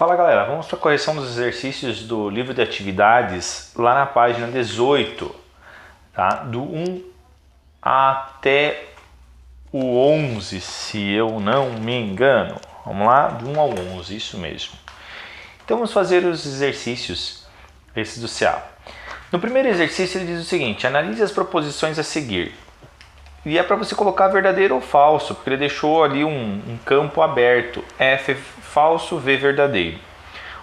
Fala galera, vamos para a correção dos exercícios do livro de atividades lá na página 18, tá? Do 1 até o 11, se eu não me engano. Vamos lá, do 1 ao 11, isso mesmo. Então vamos fazer os exercícios, esses do CA. No primeiro exercício ele diz o seguinte: analise as proposições a seguir. E é para você colocar verdadeiro ou falso, porque ele deixou ali um campo aberto. F falso, V verdadeiro.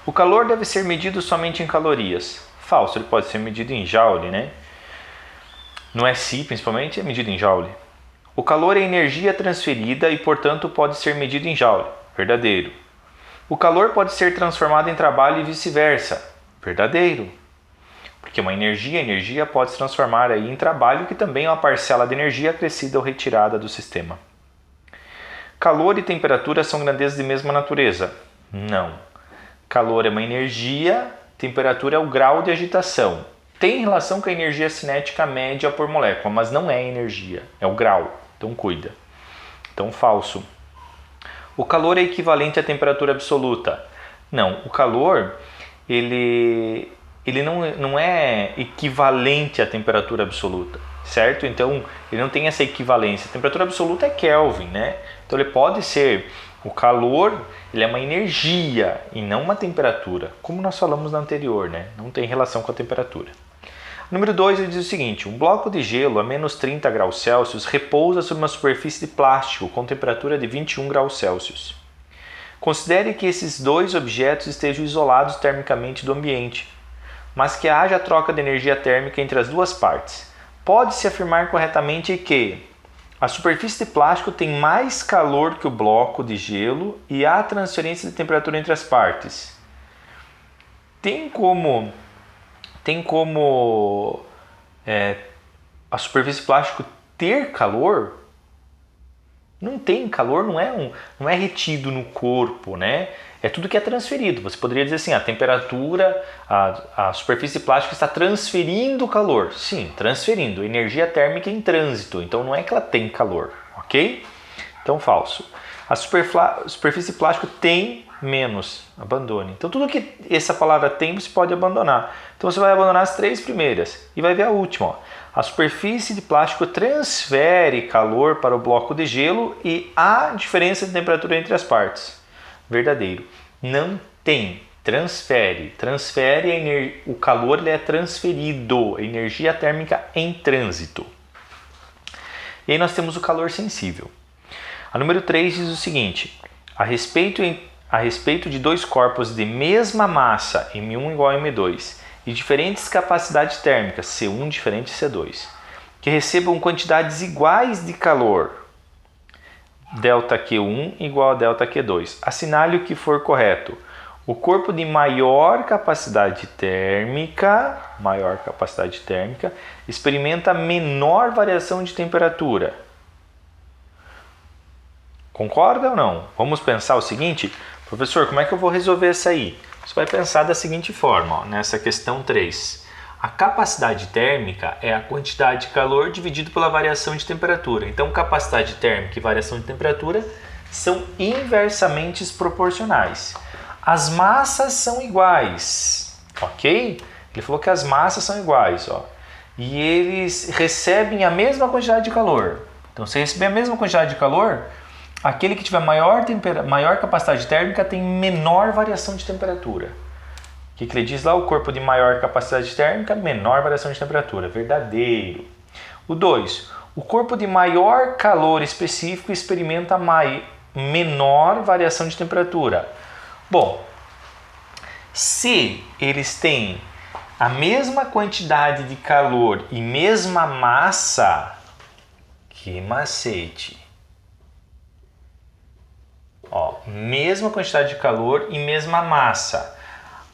O calor deve ser medido somente em calorias. Falso, ele pode ser medido em joule, né? No SI, principalmente, é medido em joule. O calor é energia transferida e, portanto, pode ser medido em joule. Verdadeiro. O calor pode ser transformado em trabalho e vice-versa. Verdadeiro. Porque uma energia pode se transformar aí em trabalho, que também é uma parcela de energia acrescida ou retirada do sistema. Calor e temperatura são grandezas de mesma natureza? Não. Calor é uma energia, temperatura é o grau de agitação. Tem relação com a energia cinética média por molécula, mas não é energia, é o grau. Então cuida. Então falso. O calor é equivalente à temperatura absoluta? Não, o calor ele não é equivalente à temperatura absoluta, certo? Então ele não tem essa equivalência. A temperatura absoluta é Kelvin, né? Então ele pode ser, o calor ele é uma energia e não uma temperatura, como nós falamos na anterior, né? Não tem relação com a temperatura. Número 2, ele diz o seguinte: um bloco de gelo a menos 30 graus Celsius repousa sobre uma superfície de plástico com temperatura de 21 graus Celsius. Considere que esses dois objetos estejam isolados termicamente do ambiente, mas que haja troca de energia térmica entre as duas partes. Pode-se afirmar corretamente que a superfície de plástico tem mais calor que o bloco de gelo e há transferência de temperatura entre as partes. Tem como a superfície de plástico ter calor? Não tem calor, não é retido no corpo, né? É tudo que é transferido. Você poderia dizer assim, a temperatura, a superfície de plástico está transferindo calor. Sim, transferindo. Energia térmica em trânsito. Então não é que ela tem calor, ok? Então falso. A superfície de plástico tem menos. Abandone. Então tudo que essa palavra tem você pode abandonar. Então você vai abandonar as três primeiras e vai ver a última. Ó. A superfície de plástico transfere calor para o bloco de gelo e há diferença de temperatura entre as partes. Verdadeiro. Não tem. Transfere. O calor ele é transferido. Energia térmica em trânsito. E aí nós temos o calor sensível. A número 3 diz o seguinte: a respeito de dois corpos de mesma massa, M1 igual a M2, e diferentes capacidades térmicas, C1 diferente de C2, que recebam quantidades iguais de calor, ΔQ1 igual a ΔQ2. Assinale o que for correto. O corpo de maior capacidade térmica experimenta menor variação de temperatura. Concorda ou não? Vamos pensar o seguinte: professor, como é que eu vou resolver isso aí? Você vai pensar da seguinte forma, ó, nessa questão 3. A capacidade térmica é a quantidade de calor dividido pela variação de temperatura. Então, capacidade térmica e variação de temperatura são inversamente proporcionais. As massas são iguais, ok? Ele falou que as massas são iguais, ó, e eles recebem a mesma quantidade de calor. Então, se receber a mesma quantidade de calor, aquele que tiver maior capacidade térmica tem menor variação de temperatura. O que ele diz lá? O corpo de maior capacidade térmica, menor variação de temperatura. Verdadeiro. O 2. O corpo de maior calor específico experimenta menor variação de temperatura. Bom, se eles têm a mesma quantidade de calor e mesma massa, que macete. Ó, mesma quantidade de calor e mesma massa.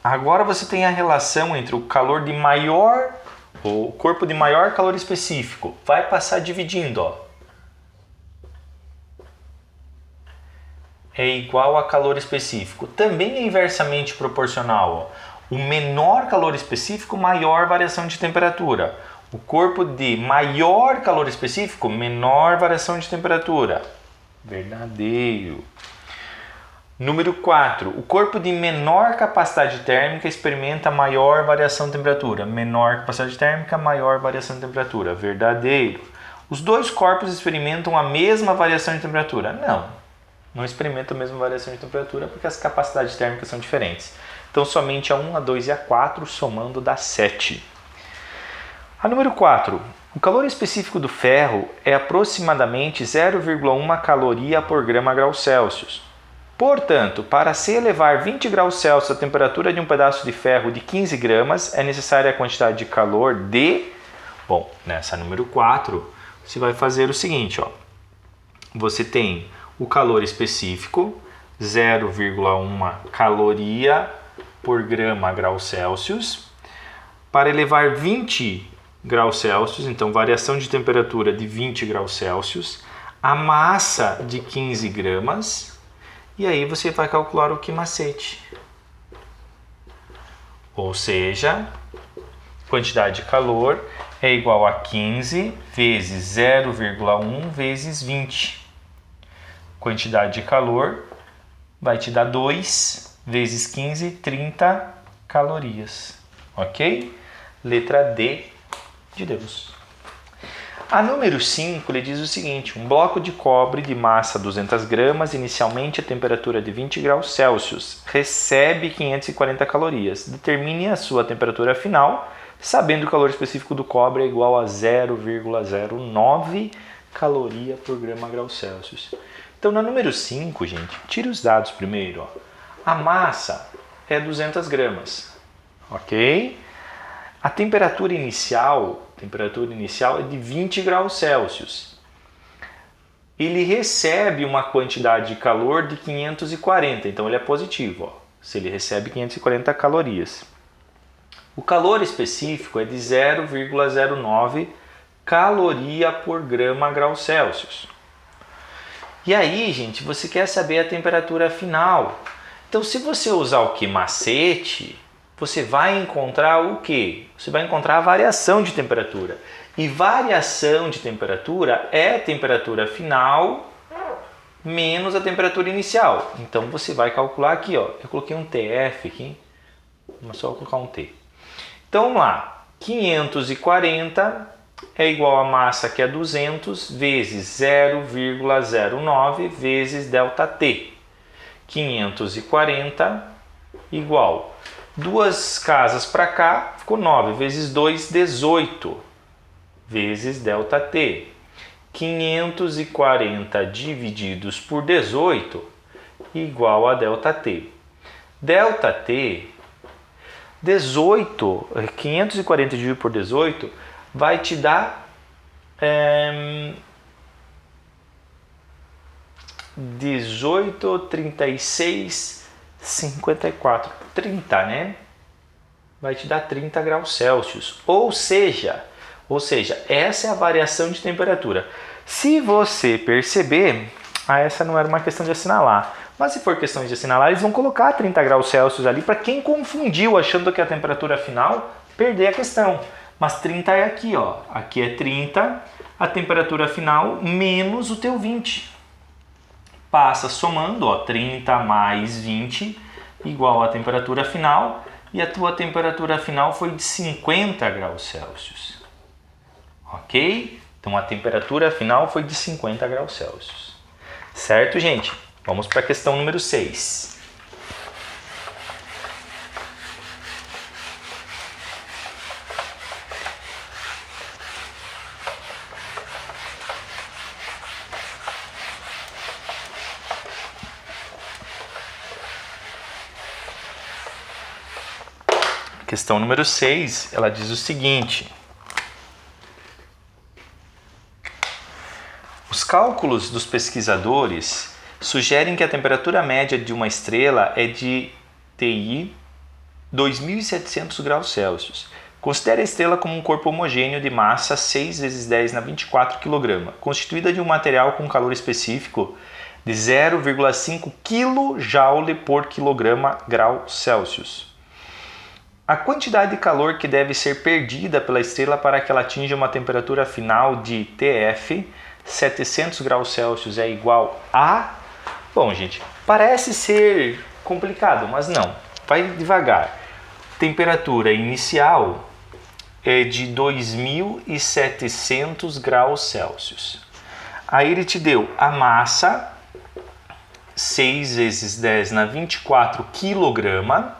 Agora você tem a relação entre o calor de maior, o corpo de maior calor específico. Vai passar dividindo, ó. É igual a calor específico. Também é inversamente proporcional, ó. O menor calor específico, maior variação de temperatura. O corpo de maior calor específico, menor variação de temperatura. Verdadeiro. Número 4. O corpo de menor capacidade térmica experimenta maior variação de temperatura. Menor capacidade térmica, maior variação de temperatura. Verdadeiro. Os dois corpos experimentam a mesma variação de temperatura. Não experimentam a mesma variação de temperatura porque as capacidades térmicas são diferentes. Então, somente a 1, a 2 e a 4, somando dá 7. A número 4. O calor específico do ferro é aproximadamente 0,1 caloria por grama-grau Celsius. Portanto, para se elevar 20 graus Celsius a temperatura de um pedaço de ferro de 15 gramas, é necessária a quantidade de calor de... Bom, nessa número 4, você vai fazer o seguinte, ó. Você tem o calor específico, 0,1 caloria por grama-grau Celsius. Para elevar 20 graus Celsius, então variação de temperatura de 20 graus Celsius, a massa de 15 gramas, e aí você vai calcular o quimacete. Ou seja, quantidade de calor é igual a 15 vezes 0,1 vezes 20. Quantidade de calor vai te dar 2 vezes 15, 30 calorias. Ok? Letra D de Deus. A número 5 lhe diz o seguinte: um bloco de cobre de massa 200 gramas, inicialmente a temperatura de 20 graus Celsius, recebe 540 calorias. Determine a sua temperatura final, sabendo que o calor específico do cobre é igual a 0,09 caloria por grama-grau Celsius. Então, na número 5, gente, tira os dados primeiro. Ó. A massa é 200 gramas, ok? A temperatura inicial é de 20 graus Celsius. Ele recebe uma quantidade de calor de 540, então ele é positivo. Ó, se ele recebe 540 calorias. O calor específico é de 0,09 caloria por grama-grau Celsius. E aí, gente, você quer saber a temperatura final. Então, se você usar o quimacete, você vai encontrar o quê? Você vai encontrar a variação de temperatura. E variação de temperatura é a temperatura final menos a temperatura inicial. Então, você vai calcular aqui, ó. Eu coloquei um TF aqui, mas só vou colocar um T. Então, vamos lá. 540 é igual a massa que é 200 vezes 0,09 vezes ΔT. 540 igual... Duas casas para cá, ficou 9 vezes 2, 18 vezes ΔT. 540 divididos por 18 igual a ΔT. ΔT, 540 dividido por 18 vai te dar 18, 36, 54, 30, né? Vai te dar 30 graus Celsius. Ou seja, essa é a variação de temperatura. Se você perceber, essa não era uma questão de assinalar. Mas se for questão de assinalar, eles vão colocar 30 graus Celsius ali para quem confundiu achando que a temperatura final, perder a questão. Mas 30 é aqui, ó. Aqui é 30, a temperatura final menos o teu 20. Passa somando, ó, 30 mais 20 igual à temperatura final, e a tua temperatura final foi de 50 graus Celsius. Ok? Então a temperatura final foi de 50 graus Celsius. Certo, gente? Vamos para a questão número 6. Questão número 6, ela diz o seguinte: os cálculos dos pesquisadores sugerem que a temperatura média de uma estrela é de TI 2.700 graus Celsius. Considere a estrela como um corpo homogêneo de massa 6 vezes 10 na 24 kg, constituída de um material com calor específico de 0,5 kJ por kg/grau Celsius. A quantidade de calor que deve ser perdida pela estrela para que ela atinja uma temperatura final de TF 700 graus Celsius é igual a... Bom, gente, Parece ser complicado, mas não. Vai devagar. Temperatura inicial é de 2.700 graus Celsius. Aí ele te deu a massa, 6 vezes 10 na 24 quilograma.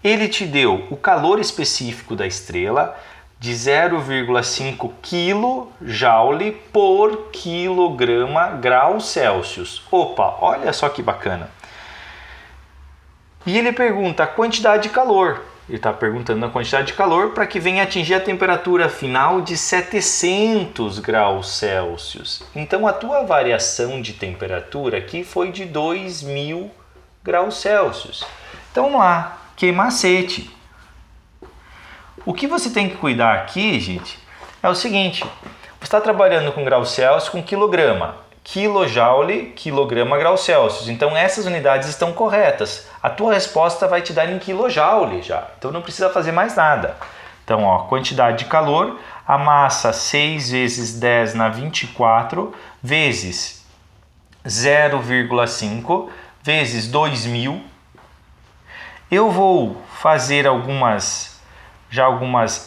Ele te deu o calor específico da estrela, de 0,5 kJ por quilograma grau Celsius. Opa, olha só que bacana. E ele pergunta a quantidade de calor. Ele está perguntando a quantidade de calor para que venha atingir a temperatura final de 700 graus Celsius. Então a tua variação de temperatura aqui foi de 2.000 graus Celsius. Então vamos lá, que macete. O que você tem que cuidar aqui, gente, é o seguinte. Você está trabalhando com graus Celsius com quilograma. Kilojoule, quilograma, grau Celsius. Então essas unidades estão corretas. A tua resposta vai te dar em kilojoule já. Então não precisa fazer mais nada. Então, ó, quantidade de calor, a massa 6 vezes 10 na 24 vezes 0,5 vezes 2.000. Eu vou fazer algumas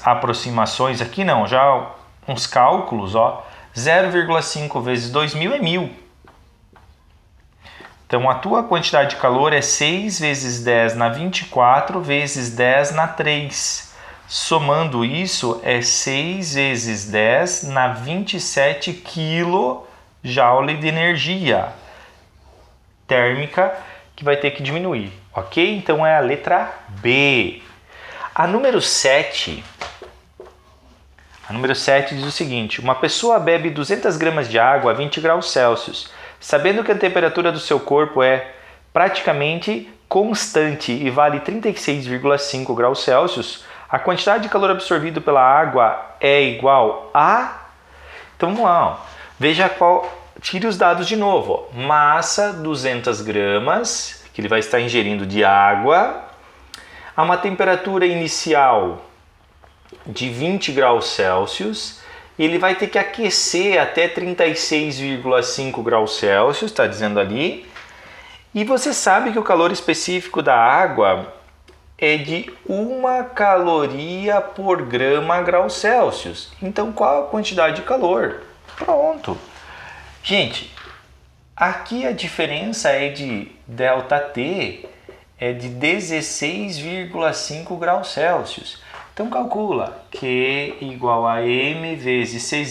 aproximações aqui, não, já uns cálculos, ó. 0,5 vezes 2.000 é 1.000. Então, a tua quantidade de calor é 6 vezes 10 na 24 vezes 10 na 3. Somando isso, é 6 vezes 10 na 27 kJ de energia térmica que vai ter que diminuir, ok? Então, é a letra B. A número 7 diz o seguinte: uma pessoa bebe 200 gramas de água a 20 graus Celsius, sabendo que a temperatura do seu corpo é praticamente constante e vale 36,5 graus Celsius, a quantidade de calor absorvido pela água é igual a... Então vamos lá, ó. Veja qual... Tire os dados de novo. Ó. Massa, 200 gramas, que ele vai estar ingerindo de água, a uma temperatura inicial de 20 graus Celsius, ele vai ter que aquecer até 36,5 graus Celsius, está dizendo ali, e você sabe que o calor específico da água é de 1 caloria por grama grau Celsius. Então, qual a quantidade de calor? Pronto. Gente, aqui a diferença é de ΔT, é de 16,5 graus Celsius. Então calcula Q igual a M vezes C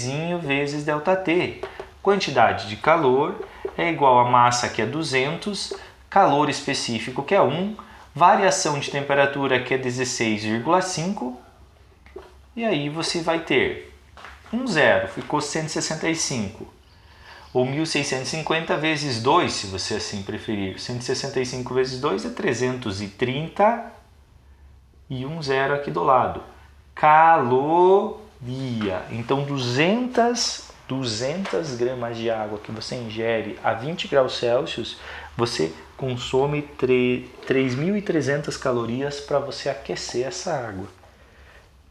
vezes ΔT. Quantidade de calor é igual a massa, que é 200, calor específico, que é 1, variação de temperatura, que é 16,5, e aí você vai ter 0, ficou 165, ou 1.650 vezes 2, se você assim preferir. 165 vezes 2 é 330, e 0 aqui do lado. Caloria. Então 200 gramas de água que você ingere a 20 graus Celsius, você consome 3.300 calorias para você aquecer essa água.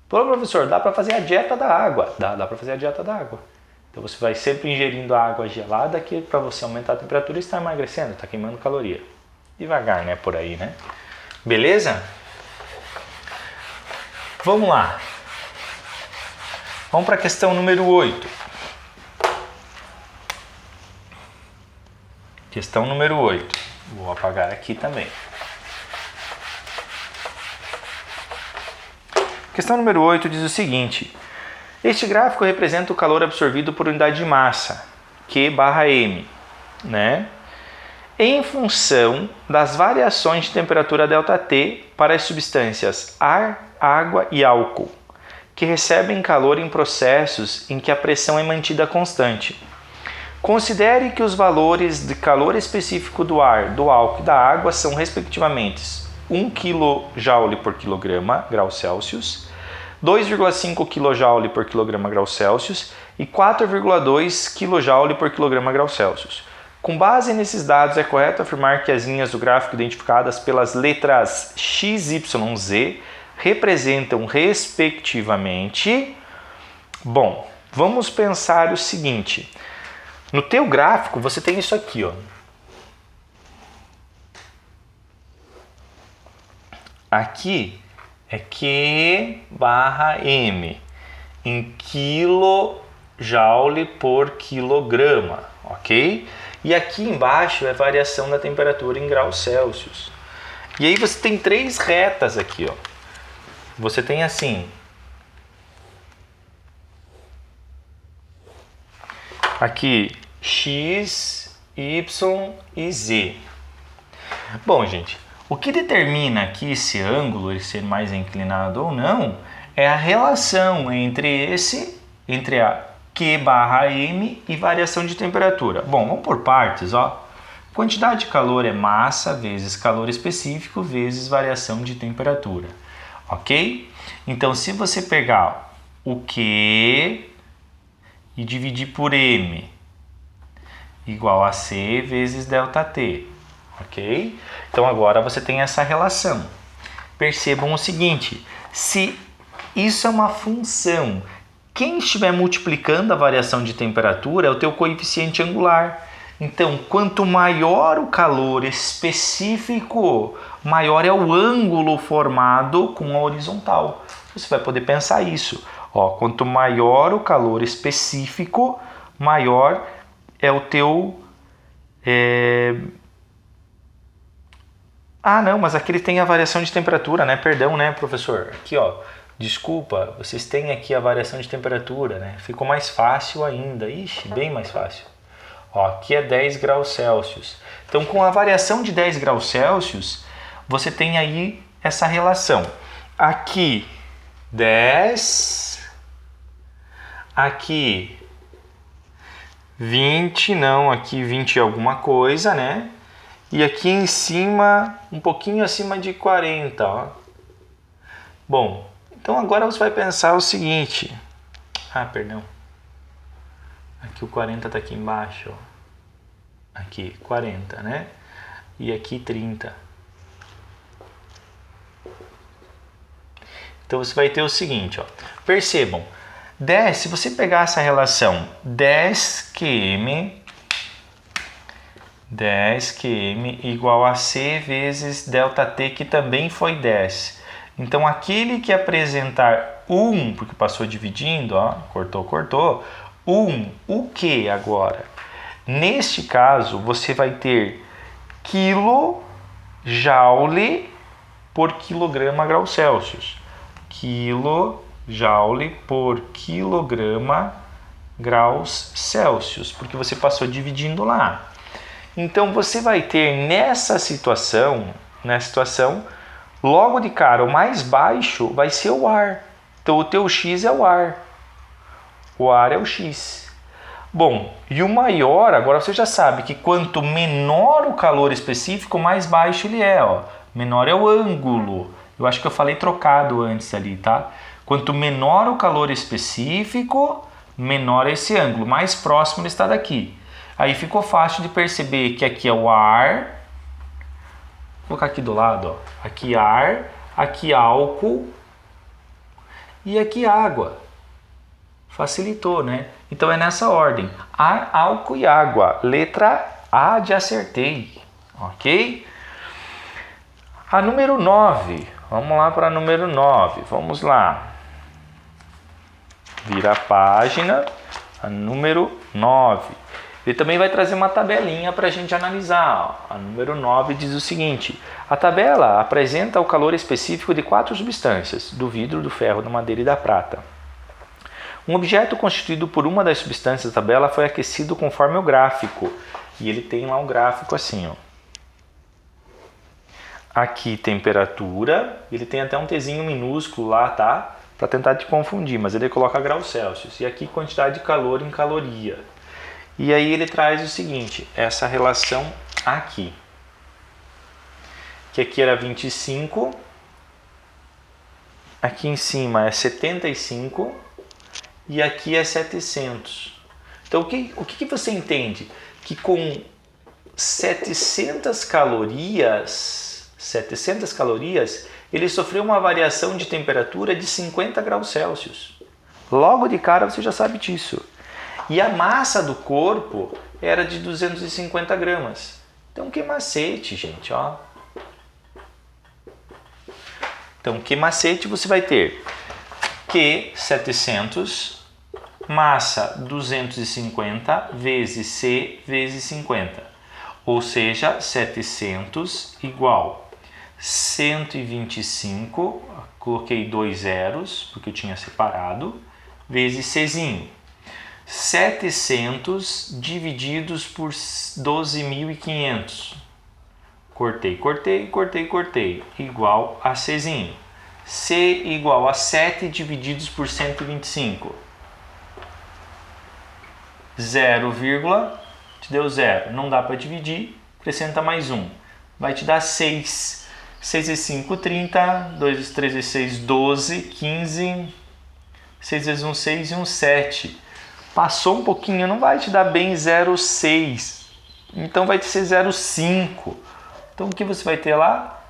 Pô, professor, dá para fazer a dieta da água? Dá para fazer a dieta da água. Então você vai sempre ingerindo água gelada, que para você aumentar a temperatura e está emagrecendo, está queimando caloria. Devagar, né? Por aí, né? Beleza? Vamos lá. Vamos para a questão número 8. Questão número 8. Vou apagar aqui também. Questão número 8 diz o seguinte: este gráfico representa o calor absorvido por unidade de massa, Q/m, né? Em função das variações de temperatura ΔT para as substâncias ar, água e álcool, que recebem calor em processos em que a pressão é mantida constante. Considere que os valores de calor específico do ar, do álcool e da água são respectivamente 1 kJ por quilograma grau Celsius, 2,5 kJ por quilograma grau Celsius e 4,2 kJ por quilograma grau Celsius. Com base nesses dados, é correto afirmar que as linhas do gráfico identificadas pelas letras X, Y, Z representam respectivamente... Bom, vamos pensar o seguinte. No teu gráfico, você tem isso aqui, ó. aqui é Q/m em kJ por quilograma, ok? E aqui embaixo é variação da temperatura em graus Celsius. E aí você tem três retas aqui, ó. Você tem assim, aqui x, y e z. Bom, gente, o que determina aqui esse ângulo, ele ser mais inclinado ou não, é a relação entre a Q/m e variação de temperatura. Bom, vamos por partes, ó. Quantidade de calor é massa vezes calor específico vezes variação de temperatura, ok? Então, se você pegar o Q e dividir por m, igual a C vezes ΔT, ok? Então, agora você tem essa relação. Percebam o seguinte, se isso é uma função, quem estiver multiplicando a variação de temperatura é o teu coeficiente angular. Então, quanto maior o calor específico, maior é o ângulo formado com a horizontal. Você vai poder pensar isso. Ó, quanto maior o calor específico, maior é o teu... Ah, não, mas aqui ele tem a variação de temperatura, né? Perdão, né, professor? Aqui, ó. Desculpa, vocês têm aqui a variação de temperatura, né? Ficou mais fácil ainda. Ixi, bem mais fácil. Ó, aqui é 10 graus Celsius. Então, com a variação de 10 graus Celsius, você tem aí essa relação. Aqui, 10. Aqui, 20. Não, aqui 20 é alguma coisa, né? E aqui em cima, um pouquinho acima de 40, ó. Bom, então agora você vai pensar o seguinte. Ah, perdão. Aqui o 40 está aqui embaixo, ó. Aqui, 40, né? E aqui 30. Então você vai ter o seguinte, ó. Percebam, 10, se você pegar essa relação 10 qm igual a C vezes ΔT, que também foi 10. Então aquele que apresentar 1, porque passou dividindo, ó, cortou, 1, o que agora? Neste caso, você vai ter kJ por quilograma graus Celsius. KJ por quilograma graus Celsius, porque você passou dividindo lá. Então, você vai ter nessa situação, logo de cara, o mais baixo vai ser o ar. Então, o teu X é o ar. O ar é o X. Bom, e o maior, agora você já sabe que quanto menor o calor específico, mais baixo ele é, ó. Menor é o ângulo. Eu acho que eu falei trocado antes ali, tá? Quanto menor o calor específico, menor é esse ângulo. Mais próximo ele está daqui. Aí ficou fácil de perceber que aqui é o ar. Vou colocar aqui do lado, ó. Aqui ar, aqui álcool e aqui água. Facilitou, né? Então é nessa ordem. Ar, álcool e água. Letra A de acertei. Ok? A número 9. Vamos lá para a número 9. Vamos lá. Vira a página. A número 9. Ele também vai trazer uma tabelinha para a gente analisar. A número 9 diz o seguinte. A tabela apresenta o calor específico de 4 substâncias. Do vidro, do ferro, da madeira e da prata. Um objeto constituído por uma das substâncias da tabela foi aquecido conforme o gráfico. E ele tem lá um gráfico assim, ó. Aqui temperatura, ele tem até um Tzinho minúsculo lá, tá? Para tentar te confundir, mas ele coloca graus Celsius. E aqui quantidade de calor em caloria. E aí ele traz o seguinte, essa relação aqui. Que aqui era 25. Aqui em cima é 75. E aqui é 700. Então, o que você entende? Que com 700 calorias, ele sofreu uma variação de temperatura de 50 graus Celsius. Logo de cara você já sabe disso. E a massa do corpo era de 250 gramas. Então, que macete, gente, ó. Então, Q macete você vai ter Q 700, massa 250 vezes C vezes 50. Ou seja, 700 igual 125, coloquei 2 zeros, porque eu tinha separado, vezes Czinho. 700 divididos por 12.500. Cortei, igual a Czinho. C igual a 7 divididos por 125. 0, te deu 0. Não dá para dividir, acrescenta mais 1. Vai te dar 6. 6 vezes 5, 30. 2 vezes 3 vezes 6, 12. 15. 6 vezes 1, 6 e 1, 7. Passou um pouquinho, não vai te dar bem 0,6. Então vai ser 0,5. Então o que você vai ter lá?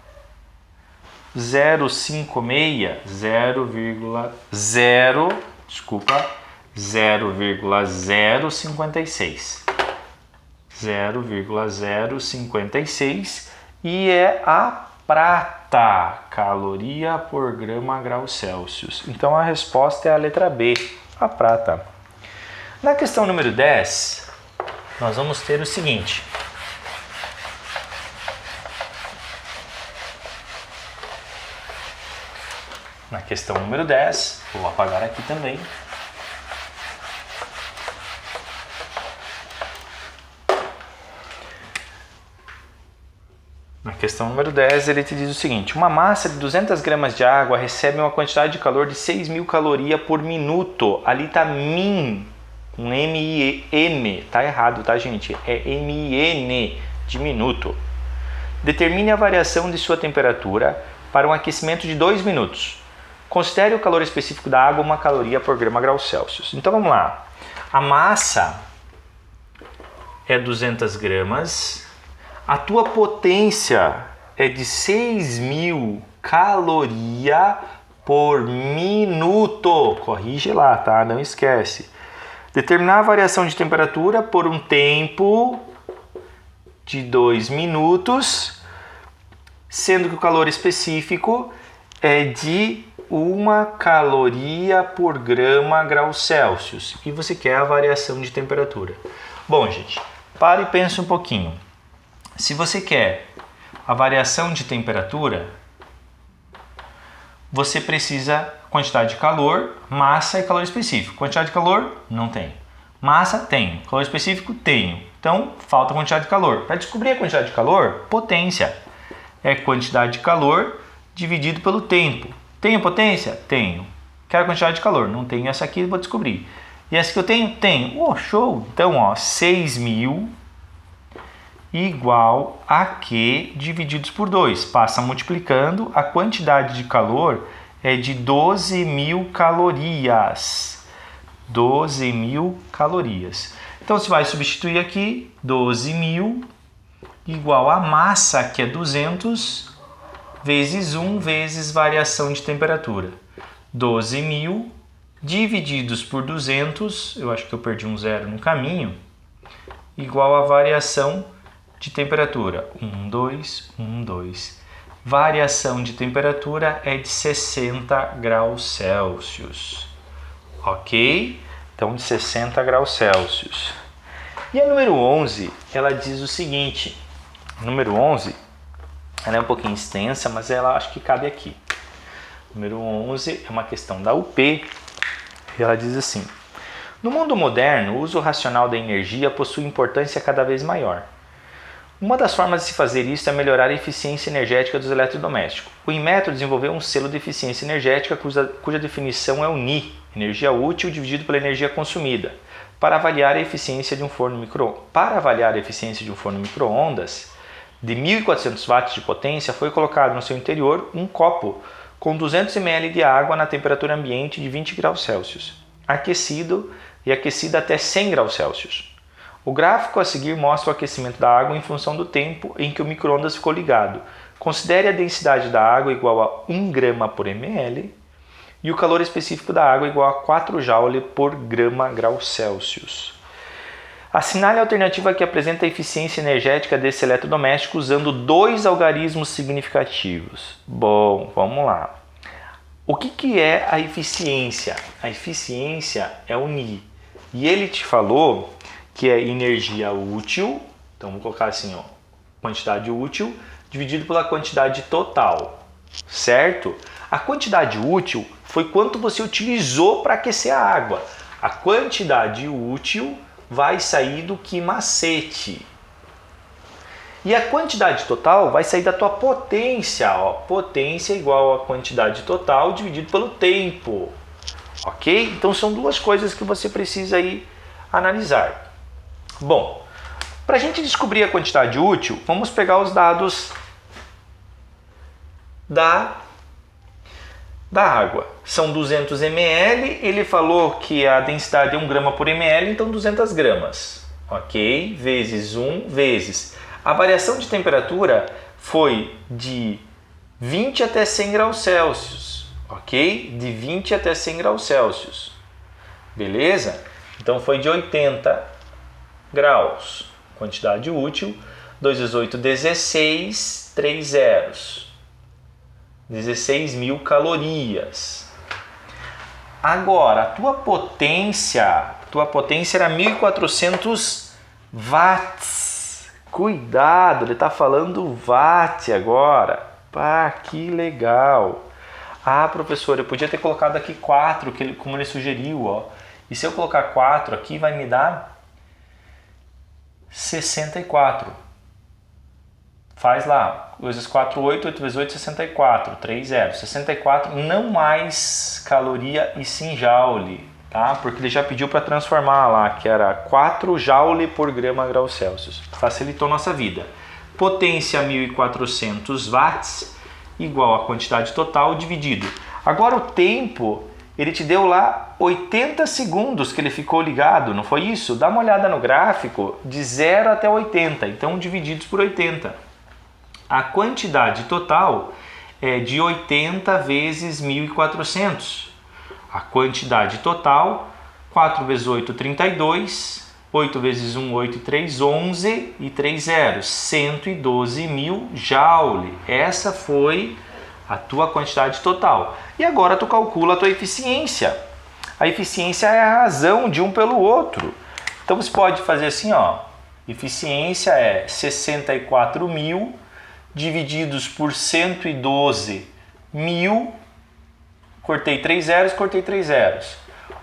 0,56, 0,056. 0,056 e é a prata, caloria por grama grau Celsius. Então a resposta é a letra B, a prata. Na questão número 10, nós vamos ter o seguinte. Na questão número 10, vou apagar aqui também. Na questão número 10, ele te diz o seguinte: uma massa de 200 gramas de água recebe uma quantidade de calor de 6.000 calorias por minuto. Ali está min, com M-I-N, tá errado, tá, gente? É M-I-N, de minuto. Determine a variação de sua temperatura para um aquecimento de 2 minutos. Considere o calor específico da água 1 caloria por grama grau Celsius. Então vamos lá. A massa é 200 gramas. A tua potência é de 6.000 calorias por minuto. Corrige lá, tá? Não esquece. Determinar a variação de temperatura por um tempo de 2 minutos, sendo que o calor específico é de 1 caloria por grama grau Celsius. E você quer a variação de temperatura. Bom, gente, para e pensa um pouquinho. Se você quer a variação de temperatura, você precisa quantidade de calor, massa e calor específico. Quantidade de calor? Não tem. Massa? Tenho. Calor específico? Tenho. Então, falta quantidade de calor. Para descobrir a quantidade de calor, potência. É quantidade de calor dividido pelo tempo. Tenho potência? Tenho. Quero a quantidade de calor? Não tenho essa aqui, vou descobrir. E essa que eu tenho? Tenho. Oh, show! Então, 6.000 igual a Q divididos por 2. Passa multiplicando, a quantidade de calor é de 12.000 calorias. 12.000 calorias. Então você vai substituir aqui 12.000 igual a massa, que é 200, vezes 1 vezes variação de temperatura. 12.000 divididos por 200, eu acho que eu perdi um zero no caminho, igual a variação de temperatura. 1, 2, 1, 2. Variação de temperatura é de 60 graus Celsius. Ok? Então, de 60 graus Celsius. E a número 11, ela diz o seguinte. Número 11, ela é um pouquinho extensa, mas ela acho que cabe aqui. Número 11 é uma questão da UP. E ela diz assim. No mundo moderno, o uso racional da energia possui importância cada vez maior. Uma das formas de se fazer isso é melhorar a eficiência energética dos eletrodomésticos. O Inmetro desenvolveu um selo de eficiência energética cuja definição é o NI, energia útil dividido pela energia consumida, para avaliar a eficiência de um forno micro-ondas de 1.400 watts de potência. Foi colocado no seu interior um copo com 200 ml de água na temperatura ambiente de 20 graus Celsius, aquecido até 100 graus Celsius. O gráfico a seguir mostra o aquecimento da água em função do tempo em que o micro-ondas ficou ligado. Considere a densidade da água igual a 1 grama por ml e o calor específico da água igual a 4 joule por grama grau Celsius. Assinale a alternativa que apresenta a eficiência energética desse eletrodoméstico usando 2 algarismos significativos. Bom, vamos lá. O que é a eficiência? A eficiência é unir. E ele te falou que é energia útil, então vou colocar assim, ó, quantidade útil dividido pela quantidade total, certo? A quantidade útil foi quanto você utilizou para aquecer a água. A quantidade útil vai sair do que macete. E a quantidade total vai sair da tua potência. Ó. Potência igual a quantidade total dividido pelo tempo. Ok? Então são 2 coisas que você precisa aí analisar. Bom, para a gente descobrir a quantidade útil, vamos pegar os dados da água. São 200 ml, ele falou que a densidade é 1 grama por ml, então 200 gramas. Ok? Vezes 1, vezes. A variação de temperatura foi de 20 até 100 graus Celsius. Ok? De 20 até 100 graus Celsius. Beleza? Então foi de 80 graus. Quantidade útil, 2 vezes 8, 16, 3 zeros. 16.000 calorias. Agora, a tua potência era 1.400 watts. Cuidado, ele está falando watt agora. Pá, que legal. Ah, professor, eu podia ter colocado aqui 4, como ele sugeriu, ó. E se eu colocar 4 aqui, vai me dar 64. Faz lá, 2 vezes 4, 8, 8 vezes 8, 64, 3 zeros. 64, não mais caloria e sim joule, tá? Porque ele já pediu para transformar lá, que era 4 joule por grama grau Celsius. Facilitou nossa vida. Potência 1.400 watts, igual a quantidade total dividido. Agora o tempo, ele te deu lá 80 segundos que ele ficou ligado, não foi isso? Dá uma olhada no gráfico, de 0 até 80, então divididos por 80. A quantidade total é de 80 vezes 1.400. A quantidade total, 4 vezes 8, 32. 8 vezes 1, 8 e 3, 11 e 3 zeros. 112.000 joule. Essa foi a tua quantidade total. E agora tu calcula a tua eficiência. A eficiência é a razão de um pelo outro. Então você pode fazer assim, ó. Eficiência é 64.000 divididos por 112.000, cortei 3 zeros, cortei 3 zeros.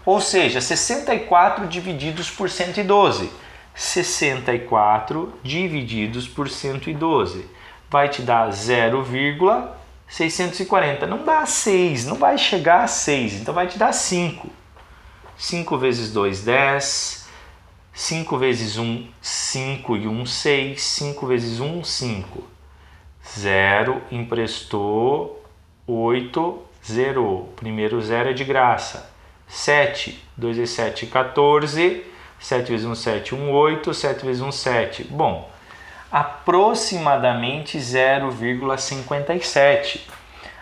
Ou seja, 64 divididos por 112. 64 divididos por 112 vai te dar 0,640. Não dá 6, não vai chegar a 6, então vai te dar 5. 5 vezes 2, 10. 5 vezes 1, 5 e 1, 6. 5 vezes 1, 5. 0 emprestou, 8 zerou. Primeiro 0 é de graça. 7, 2 vezes 7, 14. 7 vezes 1, 7, 1, 8. 7 vezes 1, 7. Bom, aproximadamente 0,57.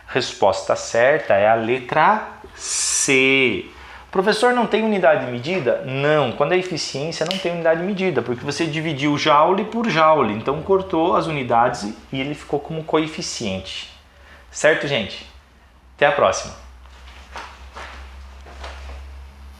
Resposta certa é a letra C. Professor, não tem unidade de medida? Não, quando é eficiência não tem unidade de medida, porque você dividiu joule por joule, então cortou as unidades e ele ficou como coeficiente. Certo, gente? Até a próxima!